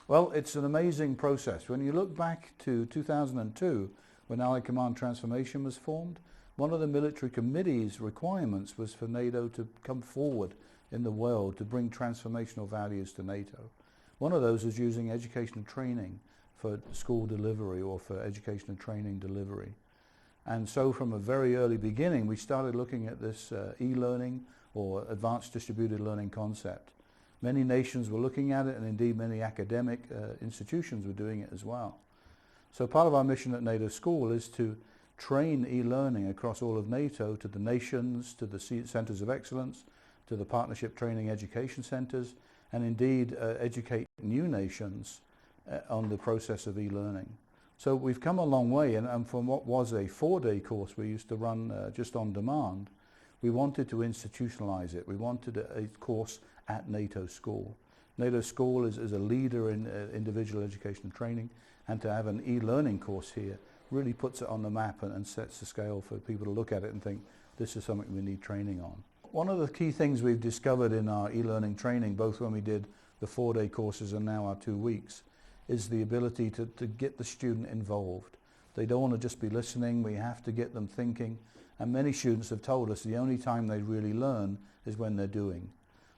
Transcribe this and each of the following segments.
Well, it's an amazing process. When you look back to 2002, when Allied Command Transformation was formed, one of the military committee's requirements was for NATO to come forward in the world to bring transformational values to NATO. One of those is using education and training for school delivery or for education and training delivery. And so from a very early beginning, we started looking at this e-learning or advanced distributed learning concept. Many nations were looking at it, and indeed many academic institutions were doing it as well. So part of our mission at NATO School is to train e-learning across all of NATO, to the nations, to the centers of excellence, to the partnership training education centers, and indeed educate new nations on the process of e-learning. So we've come a long way, and from what was a 4-day course we used to run just on demand, we wanted to institutionalize it. We wanted a course at NATO School. NATO School is a leader in individual education and training, and to have an e-learning course here really puts it on the map and sets the scale for people to look at it and think this is something we need training on. One of the key things we've discovered in our e-learning training, both when we did the 4-day courses and now our 2 weeks, is the ability to get the student involved. They don't want to just be listening, we have to get them thinking, and many students have told us the only time they really learn is when they're doing.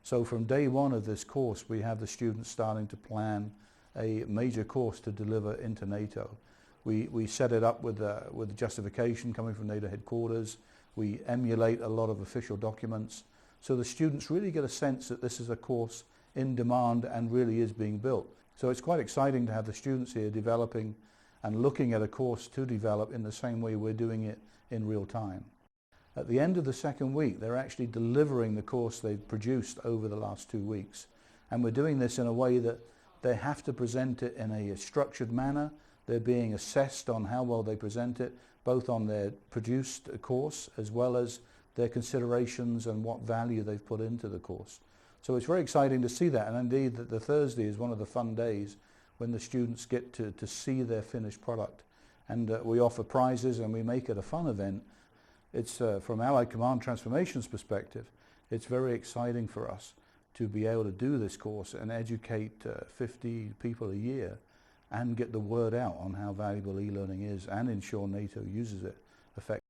So from day one of this course, we have the students starting to plan a major course to deliver into NATO. We set it up with justification coming from NATO headquarters. We emulate a lot of official documents. So the students really get a sense that this is a course in demand and really is being built. So it's quite exciting to have the students here developing and looking at a course to develop in the same way we're doing it in real time. At the end of the second week, they're actually delivering the course they've produced over the last 2 weeks. And we're doing this in a way that they have to present it in a structured manner. They're being assessed on how well they present it, both on their produced course as well as their considerations and what value they've put into the course. So it's very exciting to see that, and indeed the Thursday is one of the fun days when the students get to see their finished product. And we offer prizes and we make it a fun event. It's from Allied Command Transformation's perspective, it's very exciting for us to be able to do this course and educate 50 people a year and get the word out on how valuable e-learning is and ensure NATO uses it effectively.